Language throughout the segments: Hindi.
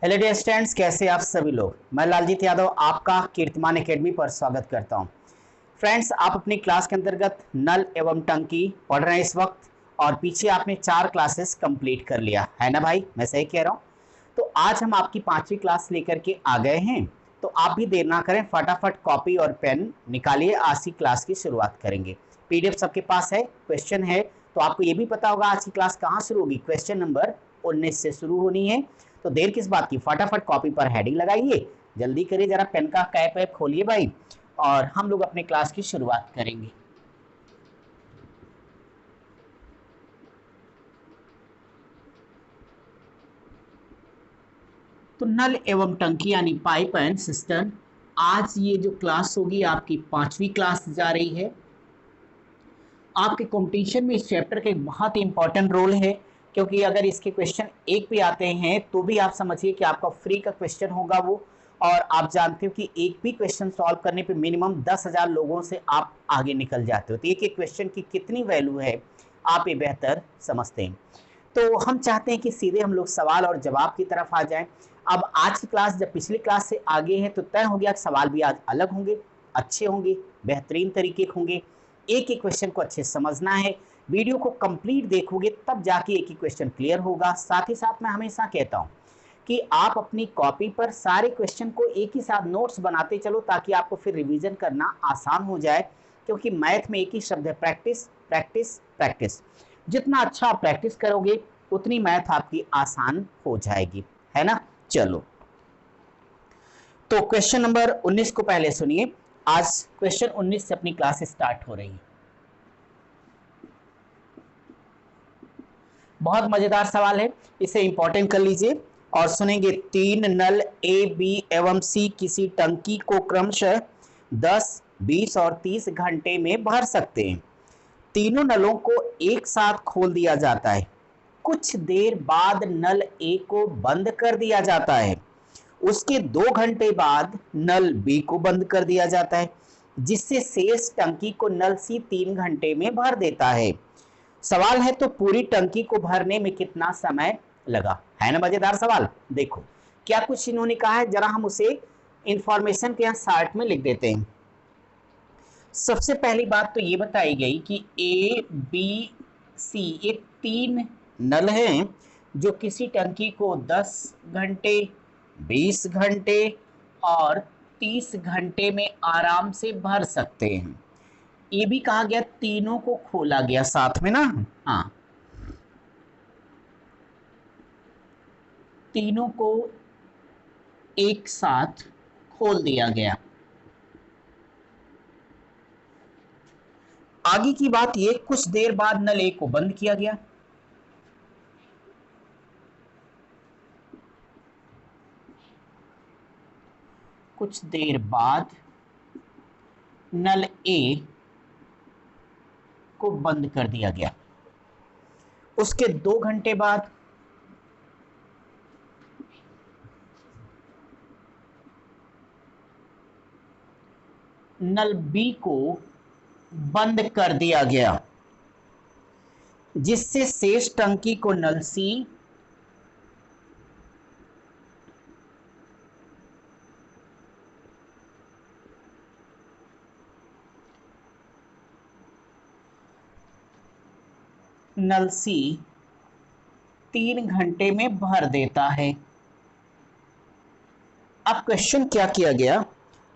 हेलो डियर स्टूडेंट्स, कैसे आप सभी लोग। मैं लालजीत यादव आपका कीर्तिमान एकेडमी पर स्वागत करता हूं। फ्रेंड्स, आप अपनी क्लास के अंतर्गत नल एवं टंकी पढ़ रहे हैं इस वक्त, और पीछे आपने 4 क्लासेस कंप्लीट कर लिया है ना भाई, मैं सही कह रहा हूं। तो आज हम आपकी 5वीं क्लास लेकर के आ गए हैं। तो आप भी देर ना करें, फटाफट कॉपी और पेन निकालिए, आज की क्लास की शुरुआत करेंगे। पीडीएफ सबके पास है, क्वेश्चन है, तो आपको ये भी पता होगा आज की क्लास कहाँ शुरू होगी। क्वेश्चन नंबर 19 से शुरू होनी है। तो देर किस बात की, फटाफट कॉपी पर हेडिंग लगाइए, जल्दी करिए, जरा पेन का कैप वैप खोलिए भाई, और हम लोग अपने क्लास की शुरुआत करेंगे। तो नल एवं टंकी यानी पाइप एंड सिस्टम, आज ये जो क्लास होगी आपकी 5वीं क्लास जा रही है। आपके कंपटीशन में इस चैप्टर का एक बहुत ही इंपॉर्टेंट रोल है, क्योंकि अगर इसके क्वेश्चन एक भी आते हैं तो भी आप समझिए कि आपका फ्री का क्वेश्चन होगा वो। और आप जानते हो कि एक भी क्वेश्चन सॉल्व करने पे मिनिमम 10,000 लोगों से आप आगे निकल जाते हो। तो एक एक क्वेश्चन की कितनी वैल्यू है आप ये बेहतर समझते हैं। तो हम चाहते हैं कि सीधे हम लोग सवाल और जवाब की तरफ आ जाएं। अब आज की क्लास जब पिछली क्लास से आगे है तो तय हो गया कि सवाल भी आज अलग होंगे, अच्छे होंगे, बेहतरीन तरीके के होंगे। एक एक क्वेश्चन को अच्छे से समझना है, वीडियो को कंप्लीट देखोगे तब जाके एक ही क्वेश्चन क्लियर होगा। साथ ही साथ मैं हमेशा कहता हूं कि आप अपनी कॉपी पर सारे क्वेश्चन को एक ही साथ नोट्स बनाते चलो, ताकि आपको फिर रिवीजन करना आसान हो जाए। क्योंकि मैथ में एक ही शब्द है, प्रैक्टिस प्रैक्टिस प्रैक्टिस। जितना अच्छा आप प्रैक्टिस करोगे उतनी मैथ आपकी आसान हो जाएगी, है ना। चलो, तो क्वेश्चन नंबर 19 को पहले सुनिए। आज क्वेश्चन 19 से अपनी क्लास स्टार्ट हो रही है। बहुत मजेदार सवाल है, इसे इंपॉर्टेंट कर लीजिए और सुनेंगे। 3 नल ए, बी एवं सी किसी टंकी को क्रमशः 10, 20 और 30 घंटे में भर सकते हैं। तीनों नलों को एक साथ खोल दिया जाता है। कुछ देर बाद नल ए को बंद कर दिया जाता है। उसके 2 घंटे बाद नल बी को बंद कर दिया जाता है, जिससे शेष टंकी को नल सी 3 घंटे में भर देता है। सवाल है, तो पूरी टंकी को भरने में कितना समय लगा। है ना मजेदार सवाल। देखो क्या कुछ इन्होंने कहा है, जरा हम उसे इंफॉर्मेशन के यहाँ शार्ट में लिख देते हैं। सबसे पहली बात तो ये बताई गई कि ए, बी, सी ये 3 नल हैं जो किसी टंकी को 10 घंटे, 20 घंटे और 30 घंटे में आराम से भर सकते हैं। ये भी कहा गया तीनों को खोला गया साथ में ना। हाँ, तीनों को एक साथ खोल दिया गया। आगे की बात ये, कुछ देर बाद नल ए को बंद किया गया। कुछ देर बाद नल ए को बंद कर दिया गया। उसके 2 घंटे बाद नल बी को बंद कर दिया गया, जिससे शेष टंकी को नल सी नल सी 3 घंटे में भर देता है। अब क्वेश्चन क्या किया गया,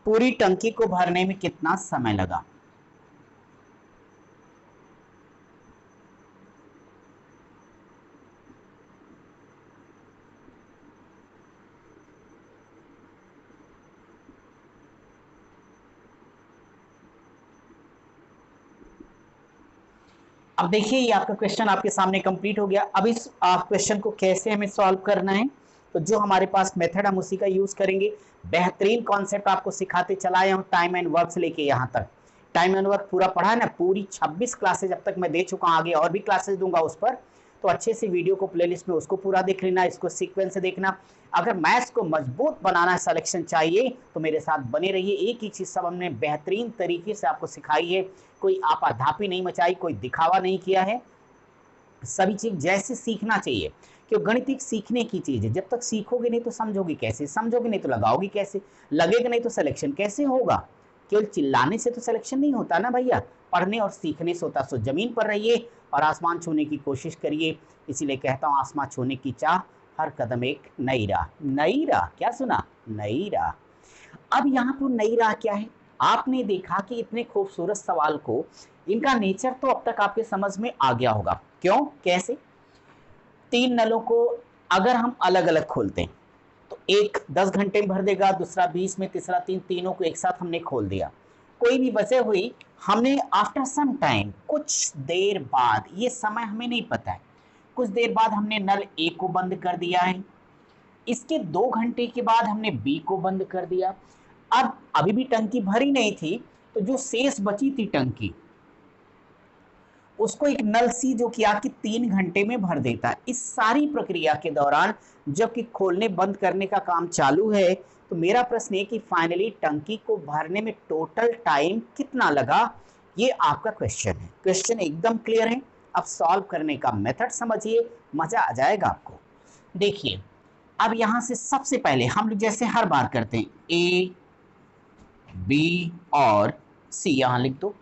पूरी टंकी को भरने में कितना समय लगा। अब देखिए, ये आपका क्वेश्चन आपके सामने कंप्लीट हो गया। अब इस क्वेश्चन को कैसे हमें सॉल्व करना है, तो जो हमारे पास मेथड हम उसी का यूज करेंगे। बेहतरीन कॉन्सेप्ट आपको सिखाते चला आया हूं, टाइम एंड वर्क से लेके यहाँ तक। टाइम एंड वर्क पूरा पढ़ा है ना, पूरी 26 क्लासेज अब तक मैं दे चुका हूं, आगे और भी क्लासेज दूंगा उस पर। तो अच्छे से वीडियो को प्लेलिस्ट में उसको पूरा देख लेना, इसको सीक्वेंस से देखना। अगर मैथ्स को मजबूत बनाना है, सिलेक्शन चाहिए, तो मेरे साथ बने रहिए। एक ही चीज सब हमने बेहतरीन तरीके से आपको सिखाई है, कोई आपाधापी नहीं मचाई, कोई दिखावा नहीं किया है। सभी चीज जैसे सीखना चाहिए, क्यों गणित एक सीखने की चीज है, जब तक सीखोगे नहीं तो समझोगे कैसे, समझोगे नहीं तो लगाओगे कैसे, लगेगा नहीं तो सिलेक्शन कैसे होगा। केवल चिल्लाने से तो सिलेक्शन नहीं होता ना भैया, पढ़ने और सीखने से होता। सो जमीन पर रहिए और आसमान छूने की कोशिश करिए। इसीलिए कहता हूँ आसमान छूने की चाह, हर कदम एक नई राह। नई राह, क्या सुना, नई राह। अब यहाँ पर नई राह क्या है, आपने देखा कि इतने खूबसूरत सवाल को, इनका नेचर तो अब तक आपके समझ में आ गया होगा। क्यों, कैसे, तीन नलों को अगर हम अलग अलग खोलते हैं तो एक 10 घंटे में भर देगा, दूसरा 20 में, तीसरा 3, तीनों को एक साथ हमने खोल दिया। कोई भी वजह हुई, हमने आफ्टर सम टाइम, कुछ देर बाद, ये समय हमें नहीं पता है, कुछ देर बाद हमने नल ए को बंद कर दिया है, इसके 2 घंटे के बाद हमने बी को बंद कर दिया। अब अभी भी टंकी भरी नहीं थी, तो जो शेष बची थी टंकी, उसको एक नल सी जो किया कि 3 घंटे में भर देता है। इस सारी प्रक्रिया के दौरान जबकि खोलने बंद करने का काम चालू है, तो मेरा प्रश्न है कि फाइनली टंकी को भरने में टोटल टाइम कितना लगा, ये आपका क्वेश्चन है। क्वेश्चन एकदम क्लियर है, अब सॉल्व करने का मेथड समझिए, मजा आ जाएगा आपको। देखिए अब यहां से सबसे पहले हम लोग जैसे हर बार करते हैं, ए बी और सी यहां लिख दो।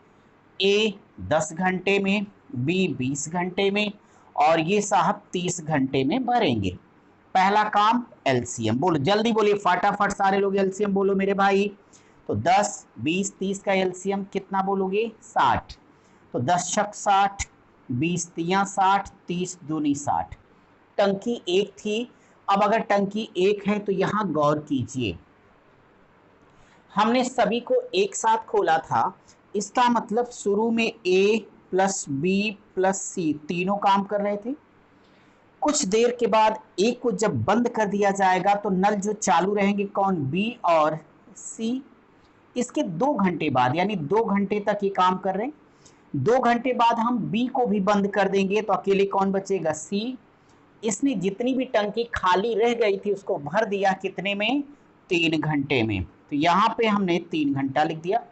ए 10 घंटे में, बी 20 घंटे में, और ये साहब 30 घंटे में भरेंगे। पहला काम एलसीएम बोलो, जल्दी बोलिए फटाफट सारे लोग एलसीएम बोलो मेरे भाई। तो 10 20 30 का एलसीएम कितना बोलोगे, 60। तो 10 छक 60, 20 तिया 60, 30 दूनी 60। टंकी एक थी, अब अगर टंकी एक है तो यहां गौर कीजिए, हमने सभी को एक साथ खोला था, इसका मतलब शुरू में ए प्लस बी प्लस सी तीनों काम कर रहे थे। कुछ देर के बाद ए को जब बंद कर दिया जाएगा तो नल जो चालू रहेंगे कौन, बी और सी। इसके 2 घंटे बाद, यानी 2 घंटे तक ये काम कर रहे हैं। 2 घंटे बाद हम बी को भी बंद कर देंगे तो अकेले कौन बचेगा, सी। इसने जितनी भी टंकी खाली रह गई थी उसको भर दिया कितने में, 3 घंटे में। तो यहां पे हमने 3 घंटा लिख दिया।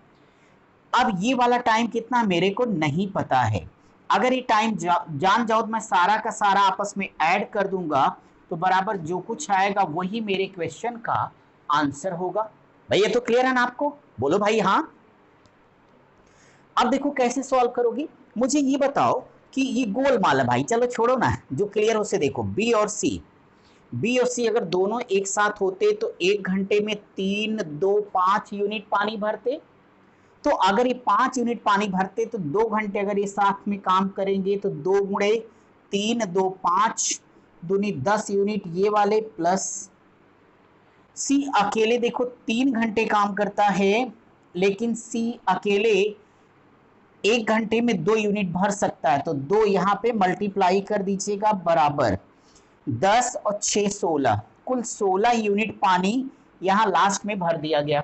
अब ये वाला टाइम कितना मेरे को नहीं पता है, अगर ये टाइम जान जाओ तो मैं सारा का सारा आपस में ऐड कर दूंगा, तो बराबर जो कुछ आएगा वही मेरे क्वेश्चन का आंसर होगा। भाई ये तो क्लियर है ना आपको, बोलो भाई हाँ। अब देखो कैसे सॉल्व करोगी, मुझे ये बताओ कि ये गोलमाल है भाई, चलो छोड़ो ना, जो क्लियर हो से देखो। बी और सी, बी और सी अगर दोनों एक साथ होते तो 1 घंटे में 3 2 5 यूनिट पानी भरते। तो अगर ये 5 यूनिट पानी भरते तो 2 घंटे अगर ये साथ में काम करेंगे तो 2 गुणे 3 2 5 दूनी 10 यूनिट ये वाले, प्लस सी अकेले देखो 3 घंटे काम करता है, लेकिन सी अकेले 1 घंटे में 2 यूनिट भर सकता है। तो 2 यहाँ पे मल्टीप्लाई कर दीजिएगा, बराबर 10 और 6 16, कुल 16 यूनिट पानी यहाँ लास्ट में भर दिया गया।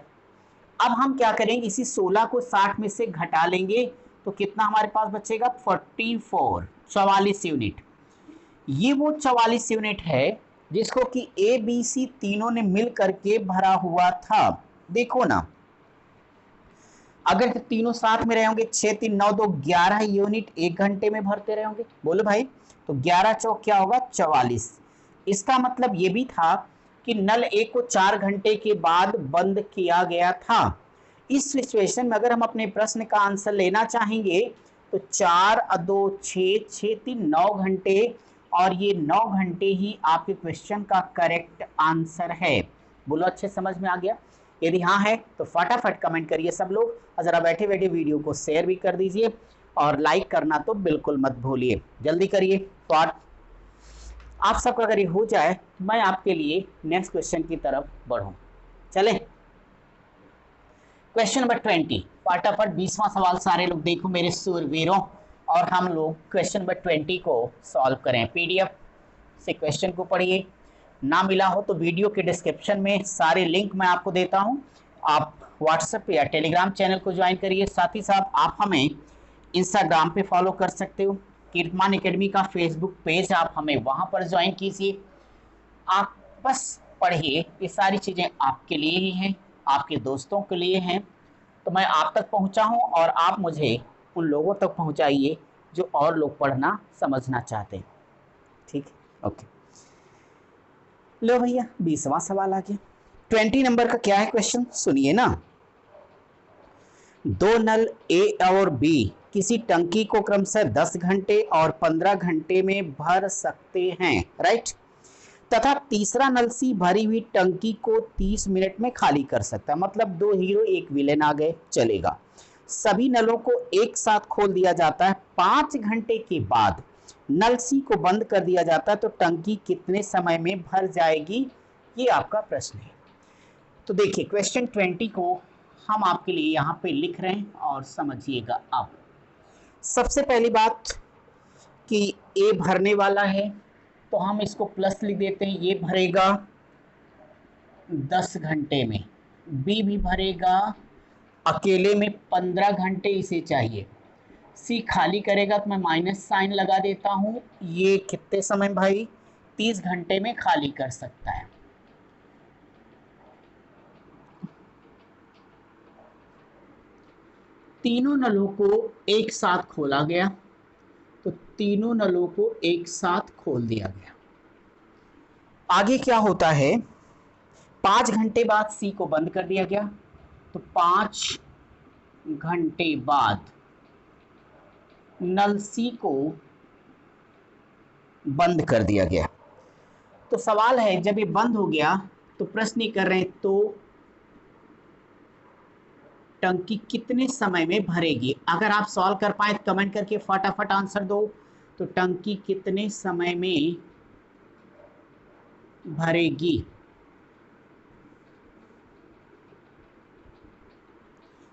अब हम क्या करेंगे, इसी 16 को 60 में से घटा लेंगे तो कितना हमारे पास बचेगा, 44, 44 यूनिट। ये वो 44 यूनिट है जिसको कि ए बी सी तीनों ने मिल करके भरा हुआ था। देखो ना, अगर तीनों साथ में रहे होंगे, 6 3 9 2 11 यूनिट 1 घंटे में भरते रहे होंगे, बोलो भाई। तो 11 चौक क्या होगा, 44। इसका मतलब ये भी था कि नल ए को 4 घंटे के बाद बंद किया गया था। इस सिचुएशन में अगर हम अपने प्रश्न का आंसर लेना चाहेंगे तो 4 2 6 6 3 9 घंटे, और ये 9 घंटे ही आपके क्वेश्चन का करेक्ट आंसर है। बोलो अच्छे समझ में आ गया, यदि हाँ है तो फटाफट कमेंट करिए सब लोग, और जरा बैठे बैठे वीडियो को शेयर भी कर दीजिए, और लाइक करना तो बिल्कुल मत भूलिए, जल्दी करिए। तो आप सबका अगर ये हो जाए मैं आपके लिए नेक्स्ट क्वेश्चन की तरफ बढ़ूं। चले क्वेश्चन नंबर 20, फटाफट 20वां सवाल सारे लोग देखो मेरे सूरवीरों, और हम लोग क्वेश्चन नंबर 20 को सॉल्व करें। पीडीएफ से क्वेश्चन को पढ़िए, ना मिला हो तो वीडियो के डिस्क्रिप्शन में सारे लिंक मैं आपको देता हूं, आप व्हाट्सएप या टेलीग्राम चैनल को ज्वाइन करिए। साथ ही साथ आप हमें इंस्टाग्राम पे फॉलो कर सकते हो, कीर्तमान एकेडमी का फेसबुक पेज आप हमें वहां पर ज्वाइन कीजिए। आप बस पढ़िए, ये सारी चीज़ें आपके लिए ही हैं, आपके दोस्तों के लिए हैं। तो मैं आप तक पहुंचा हूं और आप मुझे उन लोगों तक पहुंचाइए जो और लोग पढ़ना समझना चाहते हैं। ठीक है, ओके। लो भैया 20वां सवाल आ गया। 20 नंबर का क्या है क्वेश्चन, सुनिए ना। दो नल ए और बी किसी टंकी को क्रमशः 10 घंटे और 15 घंटे में भर सकते हैं, राइट। तथा तीसरा नल सी भरी हुई टंकी को 30 मिनट में खाली कर सकता है। मतलब दो हीरो एक विलेन आ गए, चलेगा। सभी नलों को एक साथ खोल दिया जाता है, 5 घंटे के बाद नल सी को बंद कर दिया जाता है, तो टंकी कितने समय में भर जाएगी, ये आपका प्रश्न है। तो देखिए क्वेश्चन 20 को हम आपके लिए यहाँ पे लिख रहे हैं और समझिएगा। अब सबसे पहली बात कि ए भरने वाला है, तो हम इसको प्लस लिख देते हैं, ये भरेगा 10 घंटे में, बी भी भरेगा अकेले में 15 घंटे इसे चाहिए, सी खाली करेगा तो मैं माइनस साइन लगा देता हूं, ये कितने समय भाई 30 घंटे में खाली कर सकता है। तीनों नलों को एक साथ खोला गया, तो तीनों नलों को एक साथ खोल दिया गया। आगे क्या होता है, 5 घंटे बाद सी को बंद कर दिया गया, तो 5 घंटे बाद नल सी को बंद कर दिया गया। तो सवाल है जब ये बंद हो गया तो प्रश्न कर रहे हैं तो टंकी कितने समय में भरेगी। अगर आप सॉल्व कर पाए तो कमेंट करके फटाफट आंसर दो। तो टंकी कितने समय में भरेगी,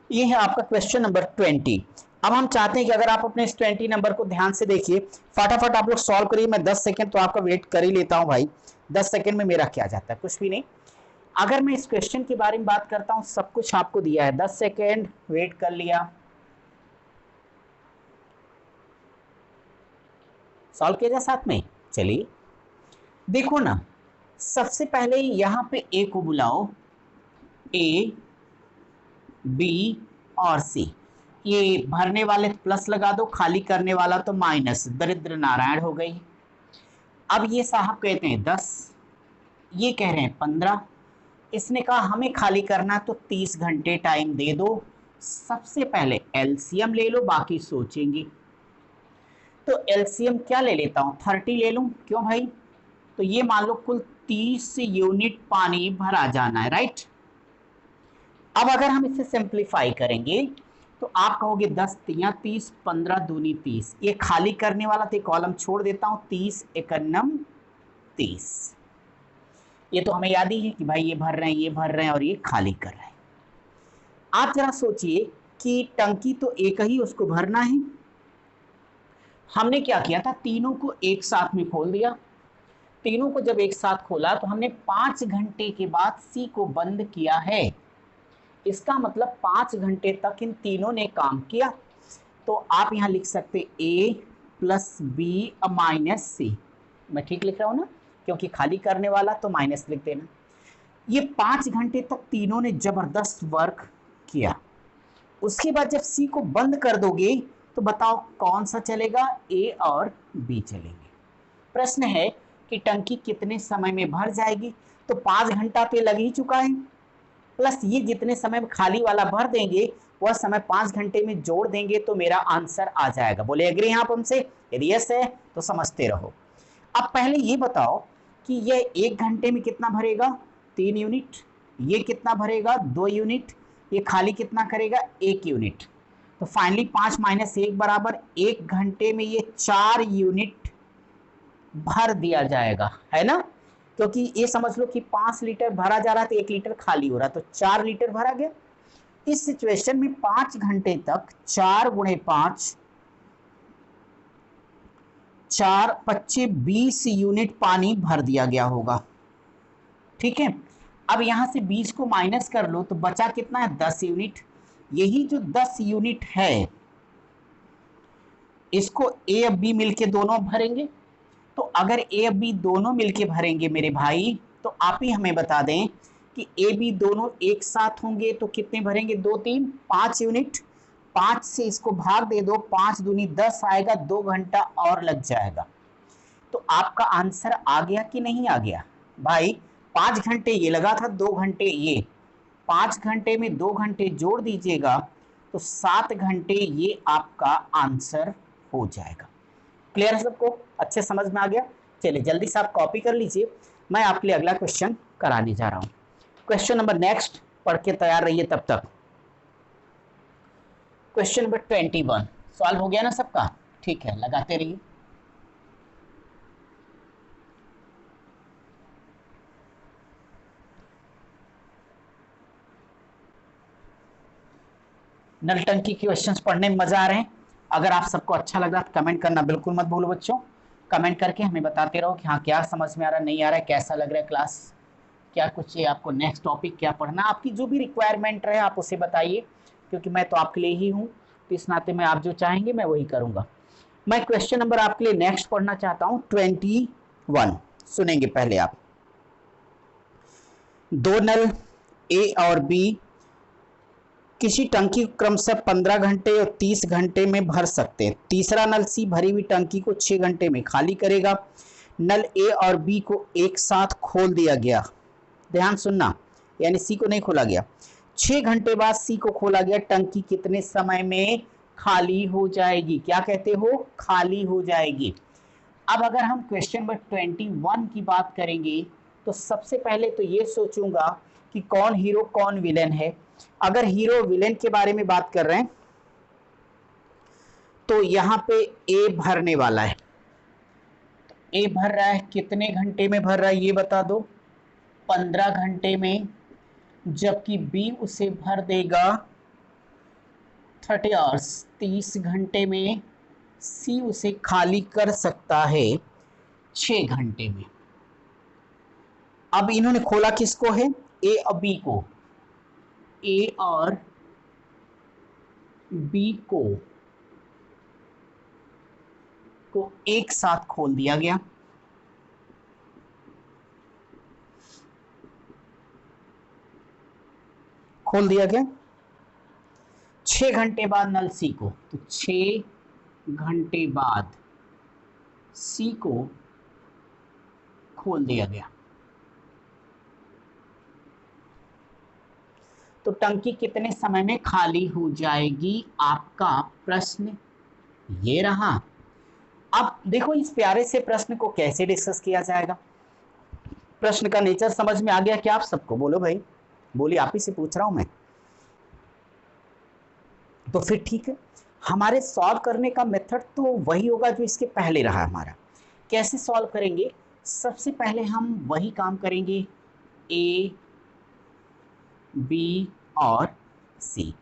ये है आपका क्वेश्चन नंबर 20। अब हम चाहते हैं कि अगर आप अपने इस 20 नंबर को ध्यान से देखिए, फटाफट आप लोग सॉल्व करिए। मैं 10 सेकंड तो आपका वेट कर ही लेता हूं भाई। 10 सेकंड में मेरा क्या जाता है, कुछ भी नहीं। अगर मैं इस क्वेश्चन के बारे में बात करता हूं, सब कुछ आपको दिया है, 10 सेकंड वेट कर लिया, सॉल्व किया जाए साथ में। चलिए देखो ना, सबसे पहले यहां पे ए को बुलाओ, ए बी और सी। ये भरने वाले प्लस लगा दो, खाली करने वाला तो माइनस, दरिद्र नारायण हो गई। अब ये साहब कहते हैं 10, ये कह रहे हैं 15, इसने कहा हमें खाली करना तो 30 घंटे टाइम दे दो। सबसे पहले एलसीएम ले लो, बाकी सोचेंगे। तो एलसीएम क्या ले लेता हूं, 30 ले लूं, क्यों भाई। तो ये मान लो कुल 30 यूनिट पानी भरा जाना है, राइट। अब अगर हम इसे सिंप्लीफाई करेंगे तो आप कहोगे 10 तियां 30, 15 दूनी 30, ये खाली करने वाला तो कॉलम छोड़ देता हूं, 30 एकन्नम 30। ये तो हमें याद ही है कि भाई ये भर रहे हैं, ये भर रहे हैं और ये खाली कर रहे हैं। आप जरा सोचिए कि टंकी तो एक ही उसको भरना है, हमने क्या किया था, तीनों को एक साथ में खोल दिया। तीनों को जब एक साथ खोला तो हमने 5 घंटे के बाद सी को बंद किया है। इसका मतलब 5 घंटे तक इन तीनों ने काम किया। तो आप यहां लिख सकते ए प्लस बी माइनस सी। मैं ठीक लिख रहा हूं ना, क्योंकि खाली करने वाला तो माइनस लिख देना। ये 5 घंटे तक तीनों ने जबरदस्त वर्क किया। उसके बाद जब सी को बंद कर दोगे तो बताओ कौन सा चलेगा, ए और बी चलेंगे। प्रश्न है कि टंकी कितने समय में भर जाएगी। तो 5 घंटा तो लग ही चुका है, प्लस ये जितने समय में खाली वाला भर देंगे वह समय 5 घंटे में जोड़ देंगे तो मेरा आंसर आ जाएगा। बोले एग्री हैं आप हमसे, यदि यस है तो समझते रहो। अब पहले ये बताओ कि ये 1 घंटे में कितना भरेगा, 3 यूनिट, ये कितना भरेगा 2 यूनिट, ये खाली कितना करेगा 1 यूनिट। तो फाइनली 5 माइनस 1 बराबर 1 घंटे में ये 4 यूनिट भर दिया जाएगा, है ना। क्योंकि ये समझ लो कि 5 लीटर भरा जा रहा है तो 1 लीटर खाली हो रहा है, तो 4 लीटर भरा गया। इस सिचुएशन में 5 घंटे तक 4 गुणे 5, 4 25 20 यूनिट पानी भर दिया गया होगा, ठीक है। अब यहां से 20 को माइनस कर लो तो बचा कितना है 10 यूनिट। यही जो 10 यूनिट है इसको ए और बी मिलके दोनों भरेंगे। तो अगर ए और बी दोनों मिलके भरेंगे मेरे भाई, तो आप ही हमें बता दें कि ए बी दोनों एक साथ होंगे तो कितने भरेंगे, 2 3 5 यूनिट। 5 से इसको भाग दे दो, 5 दूनी 10 आएगा, 2 घंटा और लग जाएगा। तो आपका आंसर आ गया कि नहीं आ गया, भाई 5 घंटे ये लगा था, 2 घंटे ये, 5 घंटे में 2 घंटे जोड़ दीजिएगा तो 7 घंटे ये आपका आंसर हो जाएगा। क्लियर है सबको? अच्छे समझ में आ गया? चलिए जल्दी से आप कॉपी कर लीजिए, मैं आपके लिए अगला क्वेश्चन कराने जा रहा हूं। क्वेश्चन नंबर नेक्स्ट पढ़ के तैयार रहिए तब तक। क्वेश्चन नंबर 21 सॉल्व हो गया ना सबका? ठीक है, लगाते रहिए। नल टंकी के क्वेश्चंस पढ़ने में मजा आ रहे हैं? अगर आप सबको अच्छा लग रहा है तो कमेंट करना बिल्कुल मत भूलो बच्चों। कमेंट करके हमें बताते रहो कि हाँ क्या समझ में आ रहा है, नहीं आ रहा है, कैसा लग रहा है क्लास, क्या कुछ है आपको, नेक्स्ट टॉपिक क्या पढ़ना, आपकी जो भी रिक्वायरमेंट रहे आप उसे बताइए, क्योंकि मैं तो आपके लिए ही हूँ, तो इस नाते में आप जो चाहेंगे मैं वही करूँगा। मैं क्वेश्चन नंबर आपके लिए नेक्स्ट पढ़ना चाहता हूँ 21। सुनेंगे पहले आप। दो नल ए और बी किसी टंकी को क्रमशः 15 घंटे और 30 घंटे में भर सकते हैं। तीसरा नल सी भरी हुई टंकी को 6 घंटे में खाली करेगा। नल ए और बी को एक साथ खोल दिया गया, ध्यान सुनना, यानी सी को नहीं खोला गया। 6 घंटे बाद सी को खोला गया, टंकी कितने समय में खाली हो जाएगी? क्या कहते हो? खाली हो जाएगी। अब अगर हम क्वेश्चन नंबर 21 की बात करेंगे तो सबसे पहले तो ये सोचूंगा कि कौन हीरो कौन विलेन है। अगर हीरो विलेन के बारे में बात कर रहे हैं तो यहां पे ए भरने वाला है, ए भर रहा है, कितने घंटे में भर रहा है ये बता दो? 15 घंटे में, जबकि बी उसे भर देगा 30 आवर्स, 30 घंटे में। सी उसे खाली कर सकता है 6 घंटे में। अब इन्होंने खोला किसको है? ए और बी को, ए और बी को एक साथ खोल दिया गया। खोल दिया गया 6 घंटे बाद नल सी को, तो 6 घंटे बाद सी को खोल दिया गया। तो टंकी कितने समय में खाली हो जाएगी? आपका प्रश्न ये रहा। अब देखो इस प्यारे से प्रश्न को कैसे डिस्कस किया जाएगा। प्रश्न का नेचर समझ में आ गया क्या आप सबको? बोलो भाई, बोलिए, आप ही से पूछ रहा हूं मैं। तो फिर ठीक है, हमारे सॉल्व करने का मेथड तो वही होगा जो इसके पहले रहा हमारा। कैसे सॉल्व करेंगे? सबसे पहले हम वही काम करेंगे, ए बी और सी।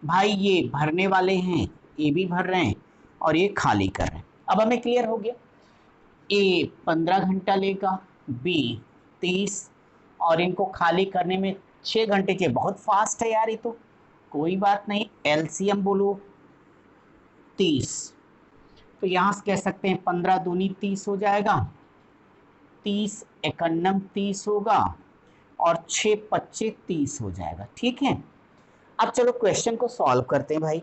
भाई ये भरने वाले हैं, ए भी भर रहे हैं और ये खाली कर रहे हैं। अब हमें क्लियर हो गया, ए 15 घंटा लेगा, बी 30, और इनको खाली करने में 6 घंटे के। बहुत फास्ट है यार ये तो, कोई बात नहीं, एलसीएम बोलो 30, तो यहां से कह सकते हैं 15 दूनी 30 हो जाएगा, 30 एकन्नम 30 होगा और 6 पच्चे 30 हो जाएगा। ठीक है, अब चलो क्वेश्चन को सॉल्व करते हैं भाई।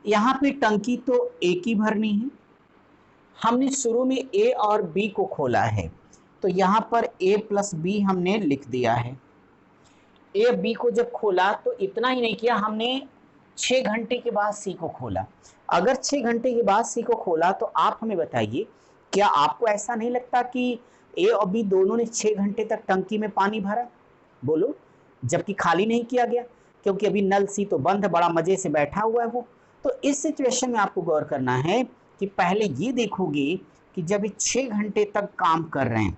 यहां पे टंकी तो एक ही भरनी है, हमने शुरू में ए और बी को खोला है, तो यहां पर ए प्लस बी हमने लिख दिया है। ए बी को जब खोला तो इतना ही नहीं किया, हमने 6 घंटे के बाद सी को खोला। अगर 6 घंटे के बाद सी को खोला तो आप हमें बताइए, क्या आपको ऐसा नहीं लगता कि ए और बी दोनों ने 6 घंटे तक टंकी में पानी भरा? बोलो, जबकि खाली नहीं किया गया, क्योंकि अभी नल सी तो बंद है, बड़ा मजे से बैठा हुआ है वो। तो इस सिचुएशन में आपको गौर करना है कि पहले ये देखोगे कि जब ये 6 घंटे तक काम कर रहे हैं,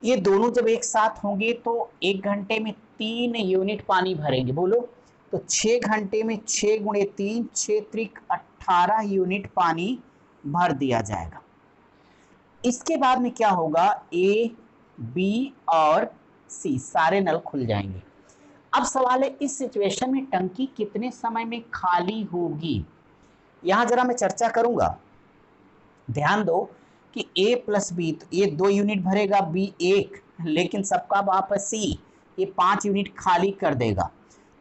ये दोनों जब एक साथ होंगे तो 1 घंटे में 3 यूनिट पानी भरेंगे। बोलो, तो 6 घंटे में 6 गुणे 3, 6 त्रिक 18 यूनिट पानी भर दिया जाएगा। इसके बाद में क्या होगा, ए बी और सी सारे नल खुल जाएंगे। अब सवाल है, इस सिचुएशन में टंकी कितने समय में खाली होगी? यहां जरा मैं चर्चा करूंगा, ध्यान दो कि a प्लस बी, तो ये 2 यूनिट भरेगा, b 1, लेकिन सबका वापस सी, ये 5 यूनिट खाली कर देगा।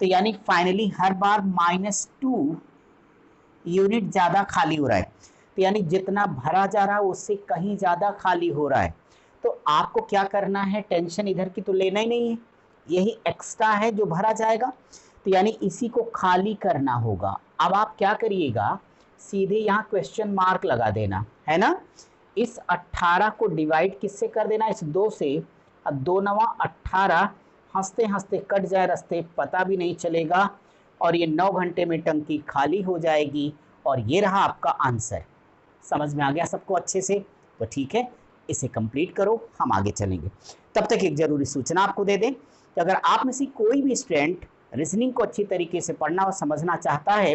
तो यानी फाइनली हर बार -2 यूनिट ज़्यादा खाली हो रहा है। तो यानी जितना भरा जा रहा है उससे कहीं ज़्यादा खाली हो रहा है। तो आपको क्या करना है, टेंशन इधर की तो लेना ही नहीं है, यही एक्स्ट्रा है जो भरा जाएगा, तो यानी इसी को खाली करना होगा। अब आप क्या करिएगा, सीधे यहाँ क्वेश्चन मार्क लगा देना है ना, इस 18 को डिवाइड किससे कर देना, इस 2 से, 2 9 18, हंसते हंसते कट जाए रास्ते, पता भी नहीं चलेगा, और ये 9 घंटे में टंकी खाली हो जाएगी, और ये रहा आपका आंसर। समझ में आ गया सबको अच्छे से? तो ठीक है, इसे कंप्लीट करो, हम आगे चलेंगे। तब तक एक जरूरी सूचना आपको दे दें कि अगर आप में से कोई भी स्टूडेंट रीजनिंग को अच्छी तरीके से पढ़ना और समझना चाहता है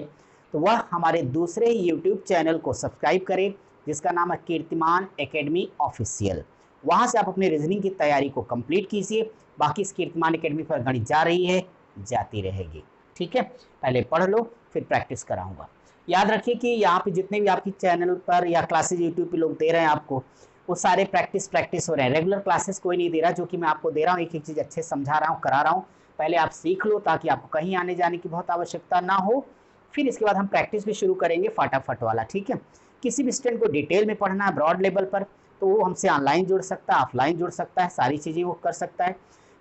तो वह हमारे दूसरे यूट्यूब चैनल को सब्सक्राइब करे, जिसका नाम है कीर्तिमान एकेडमी ऑफिशियल। वहाँ से आप अपने रीजनिंग की तैयारी को कंप्लीट कीजिए। बाकी इस कीर्तिमान एकेडमी पर गणित जा रही है, जाती रहेगी। ठीक है, पहले पढ़ लो, फिर प्रैक्टिस कराऊंगा। याद रखिए कि यहाँ पे जितने भी आपकी चैनल पर या क्लासेज यूट्यूब पे लोग दे रहे हैं आपको, वो सारे प्रैक्टिस हो रहे हैं। रेगुलर क्लासेस कोई नहीं दे रहा, जो कि मैं आपको दे रहा हूँ, एक एक चीज़ अच्छे समझा रहा हूँ, करा रहा हूँ। पहले आप सीख लो ताकि आपको कहीं आने जाने की बहुत आवश्यकता ना हो, फिर इसके बाद हम प्रैक्टिस भी शुरू करेंगे फटाफट वाला। ठीक है, किसी भी स्टूडेंट को डिटेल में पढ़ना है ब्रॉड लेवल पर, तो वो हमसे ऑनलाइन जुड़ सकता है, ऑफलाइन जुड़ सकता है, सारी चीज़ें वो कर सकता है।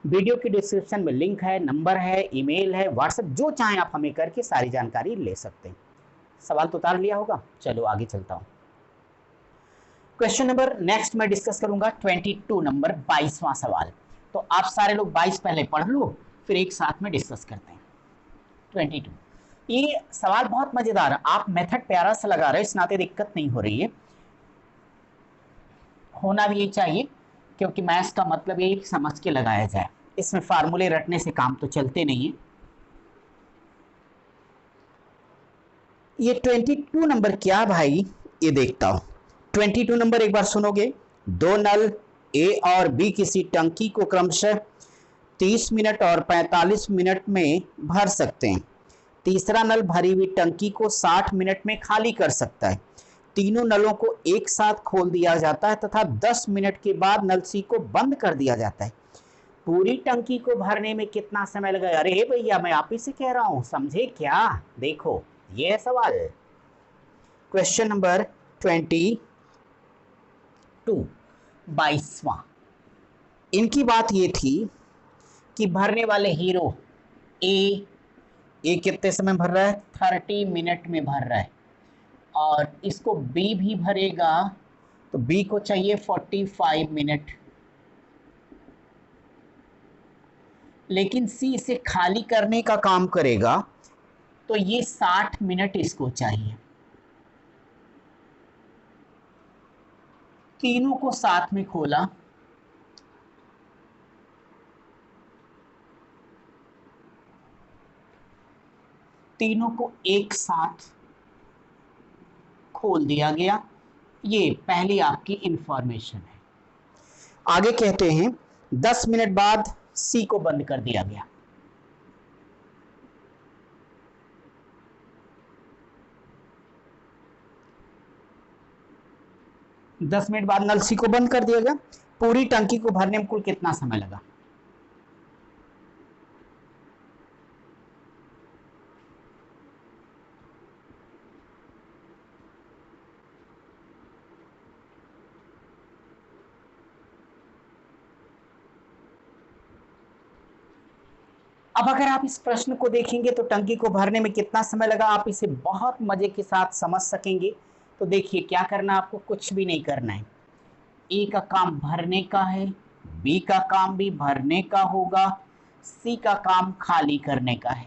वीडियो की डिस्क्रिप्शन में लिंक है, नंबर है, ईमेल है, व्हाट्सएप, जो चाहें आप हमें करके सारी जानकारी ले सकते हैं। सवाल तो उतार लिया होगा, चलो आगे चलता हूँ। क्वेश्चन नंबर नेक्स्ट मैं डिस्कस करूंगा 22 नंबर 22वां सवाल। तो आप सारे लोग 22 पहले पढ़ लो, फिर एक साथ में डिस्कस करते हैं। 22 ये सवाल बहुत मजेदार है, आप मेथड प्यारा सा लगा रहे हो, इस नाते दिक्कत नहीं हो रही है, होना भी यही चाहिए, क्योंकि मैथ्स का मतलब ये समझ के लगाया जाए, इसमें फार्मूले रटने से काम तो चलते नहीं है। ये 22 नंबर क्या भाई, ये देखता हूं। 22 नंबर एक बार सुनोगे, दो नल ए और बी किसी टंकी को क्रमशः 30 मिनट और 45 मिनट में भर सकते हैं। तीसरा नल भरी हुई टंकी को 60 मिनट में खाली कर सकता है। तीनों नलों को एक साथ खोल दिया जाता है तथा 10 मिनट के बाद नल सी को बंद कर दिया जाता है। पूरी टंकी को भरने में कितना समय लगेगा? अरे भैया, मैं आप ही से कह रहा हूं, समझे क्या? देखो ये है सवाल, क्वेश्चन नंबर 22, 22वां। इनकी बात ये थी कि भरने वाले हीरो ए कितने समय भर रहा है? 30 मिनट में भर रहा है, और इसको बी भी भरेगा तो बी को चाहिए 45 मिनट, लेकिन सी इसे खाली करने का काम करेगा तो ये 60 मिनट इसको चाहिए। तीनों को साथ में खोला, तीनों को एक साथ खोल दिया गया। ये पहली आपकी इंफॉर्मेशन है। आगे कहते हैं 10 मिनट बाद सी को बंद कर दिया गया। दस मिनट बाद नल सी को बंद कर दिया गया। पूरी टंकी को भरने में कुल कितना समय लगा? अब अगर आप इस प्रश्न को देखेंगे तो टंकी को भरने में कितना समय लगा, आप इसे बहुत मजे के साथ समझ सकेंगे। तो देखिए क्या करना, आपको कुछ भी नहीं करना है। ए का काम भरने का है, बी का काम भी भरने का होगा, सी का काम खाली करने का है।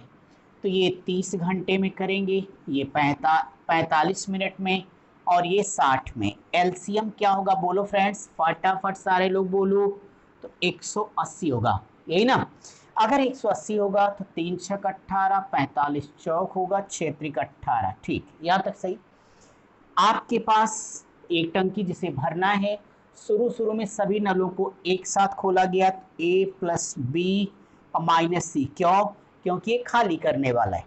तो ये 30 घंटे में करेंगे, ये 45 मिनट में, और ये 60 में। एलसीएम क्या होगा बोलो फ्रेंड्स, फटाफट सारे लोग बोलो। तो 180 होगा, यही ना? अगर 180 होगा तो 3 छक 18, 45 चौक होगा, 6 त्रिक 18। ठीक, यहाँ तक सही। आपके पास एक टंकी जिसे भरना है, शुरू में सभी नलों को एक साथ खोला गया, ए प्लस बी और माइनस सी। क्यों? क्योंकि ये खाली करने वाला है।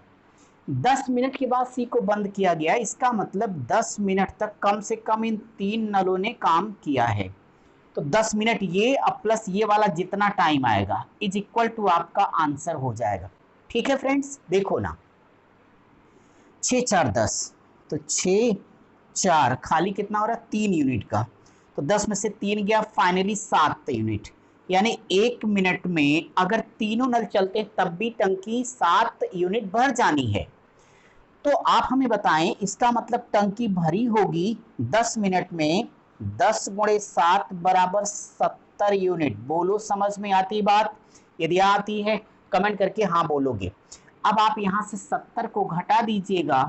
10 मिनट के बाद सी को बंद किया गया, इसका मतलब 10 मिनट तक कम से कम इन तीन नलों ने काम किया है। तो 10 मिनट ये अब प्लस ये वाला जितना टाइम आएगा इज इक्वल टू आपका आंसर हो जाएगा। ठीक है फ्रेंड्स, देखो ना, 6 4 10, तो 6 4 खाली कितना हो रहा है? 3 यूनिट का, तो तो 10 में से 3 गया, फाइनली 7 यूनिट। यानी 1 मिनट में अगर तीनों नल चलते तब भी टंकी 7 यूनिट भर जानी है। तो आप हमें बताएं, इसका मतलब टंकी भरी होगी 10 मिनट में, 10 गुणे 7 बराबर 70 यूनिट। बोलो, समझ में आती बात? यदि आती है कमेंट करके हाँ बोलोगे। अब आप यहां से 70 को घटा दीजिएगा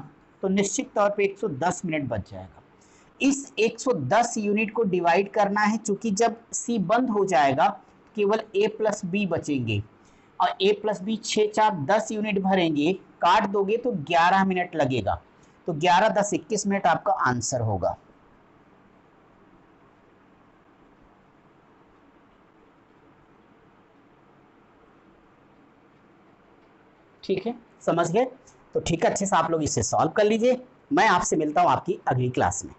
तो निश्चित तौर पे 110 मिनट बच जाएगा। इस 110 यूनिट को डिवाइड करना है, चूंकि जब सी बंद हो जाएगा केवल ए प्लस बी बचेंगे और ए प्लस बी 6 4 10 यूनिट भरेंगे, काट दोगे तो 11 मिनट लगेगा। तो 11 10 21 मिनट आपका आंसर होगा। ठीक है, समझ गए? तो ठीक है, अच्छे से आप लोग इसे सॉल्व कर लीजिए। मैं आपसे मिलता हूं आपकी अगली क्लास में।